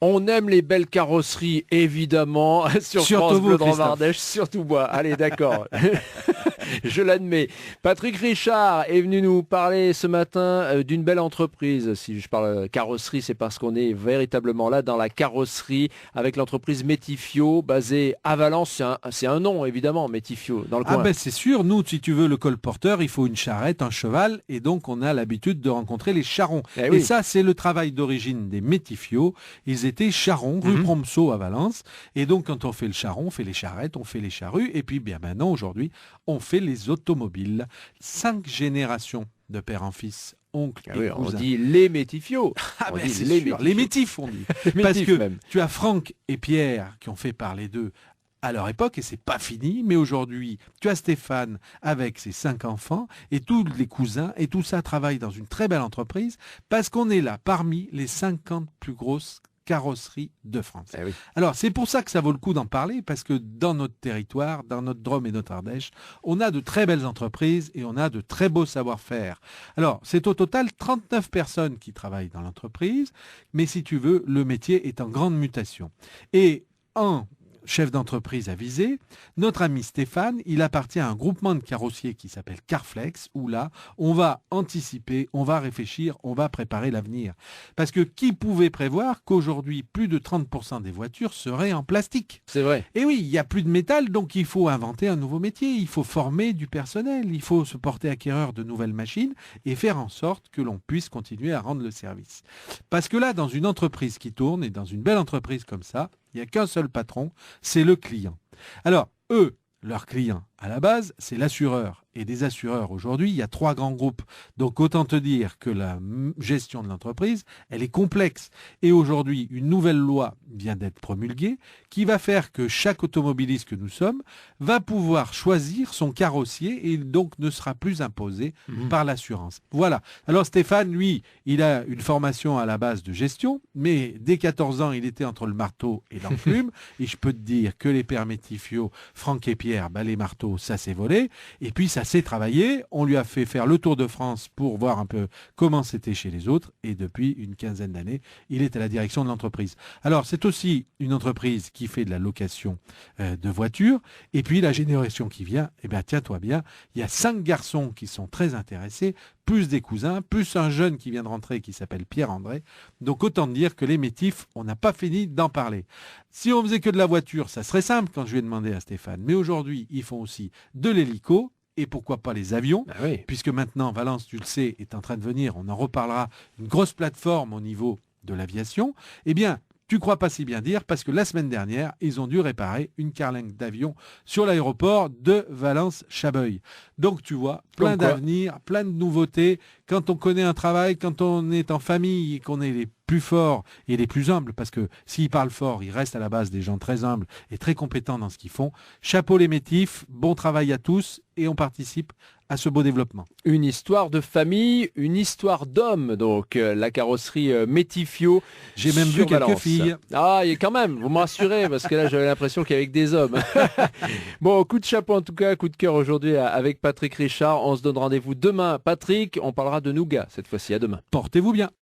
On aime les belles carrosseries, évidemment, sur Surtout France vous, Bleu Christophe. Dromardèche, surtout moi. Allez, d'accord. Je l'admets. Patrick Richard est venu nous parler ce matin d'une belle entreprise. Si je parle carrosserie, c'est parce qu'on est véritablement là dans la carrosserie avec l'entreprise Métifio, basée à Valence. C'est un nom, évidemment, Métifio, dans le Ah coin. ben c'est sûr, nous, si tu veux le colporteur, il faut une charrette, un cheval, et donc on a l'habitude de rencontrer les charrons. Eh Et oui. ça, c'est le travail d'origine des Métifiaux. Ils étaient charrons, rue Prompso à Valence. Et donc quand on fait le charron, on fait les charrettes, on fait les charrues, et puis bien maintenant, aujourd'hui, on fait les automobiles. 5 générations de père en fils, oncle Ah et oui, on cousin. dit les Métifiaux. Ah On ben dit c'est les sûr, Métifiaux. les métifs on dit. Les Parce Métifs, que même. tu as Franck et Pierre qui ont fait parler d'eux à leur époque et c'est pas fini, mais aujourd'hui tu as Stéphane avec ses 5 enfants et tous les cousins et tout ça travaille dans une très belle entreprise parce qu'on est là parmi les 50 plus grosses carrosseries de France. Eh oui. Alors c'est pour ça que ça vaut le coup d'en parler parce que dans notre territoire, dans notre Drôme et notre Ardèche, on a de très belles entreprises et on a de très beaux savoir-faire. Alors c'est au total 39 personnes qui travaillent dans l'entreprise, mais si tu veux, le métier est en grande mutation. Et un chef d'entreprise avisé, notre ami Stéphane, il appartient à un groupement de carrossiers qui s'appelle Carflex, où là, on va anticiper, on va réfléchir, on va préparer l'avenir. Parce que qui pouvait prévoir qu'aujourd'hui, plus de 30% des voitures seraient en plastique? C'est vrai. Et oui, il n'y a plus de métal, donc il faut inventer un nouveau métier, il faut former du personnel, il faut se porter acquéreur de nouvelles machines et faire en sorte que l'on puisse continuer à rendre le service. Parce que là, dans une entreprise qui tourne, et dans une belle entreprise comme ça, il n'y a qu'un seul patron, c'est le client. Alors, eux, leurs clients, à la base, c'est l'assureur. Et des assureurs, aujourd'hui, il y a 3 grands groupes. Donc, autant te dire que la gestion de l'entreprise, elle est complexe. Et aujourd'hui, une nouvelle loi vient d'être promulguée qui va faire que chaque automobiliste que nous sommes va pouvoir choisir son carrossier et donc ne sera plus imposé par l'assurance. Voilà. Alors, Stéphane, lui, il a une formation à la base de gestion, mais dès 14 ans, il était entre le marteau et l'enclume. Et je peux te dire que les pères Métifiaux, Franck et Pierre, les marteaux, ça s'est volé. Et puis, ça s'est travaillé. On lui a fait faire le tour de France pour voir un peu comment c'était chez les autres. Et depuis une quinzaine d'années, il est à la direction de l'entreprise. Alors, c'est aussi une entreprise qui fait de la location de voitures. Et puis, la génération qui vient, eh bien, tiens-toi bien, il y a 5 garçons qui sont très intéressés, plus des cousins, plus un jeune qui vient de rentrer qui s'appelle Pierre-André. Donc, autant dire que les métifs, on n'a pas fini d'en parler. Si on faisait que de la voiture, ça serait simple quand je vais demander à Stéphane. Mais aujourd'hui, ils font aussi de l'hélico et pourquoi pas les avions, Ah oui. puisque maintenant, Valence, tu le sais, est en train de venir, on en reparlera, une grosse plateforme au niveau de l'aviation. Eh bien, tu crois pas si bien dire, parce que la semaine dernière, ils ont dû réparer une carlingue d'avion sur l'aéroport de Valence-Chabeuil. Donc, tu vois, plein Comme quoi. d'avenir, plein de nouveautés. Quand on connaît un travail, quand on est en famille et qu'on est les plus forts et les plus humbles, parce que s'ils parlent fort, ils restent à la base des gens très humbles et très compétents dans ce qu'ils font. Chapeau les métifs, bon travail à tous et on participe à ce beau développement. Une histoire de famille, une histoire d'homme, donc la carrosserie Métifio. J'ai même sur vu quelques Valence. filles. Ah, et quand même, vous me rassurez, parce que là j'avais l'impression qu'il y avait que des hommes. Bon, coup de chapeau en tout cas, coup de cœur aujourd'hui avec Patrick Richard. On se donne rendez-vous demain. Patrick, on parlera de nougat cette fois-ci. À demain. Portez-vous bien.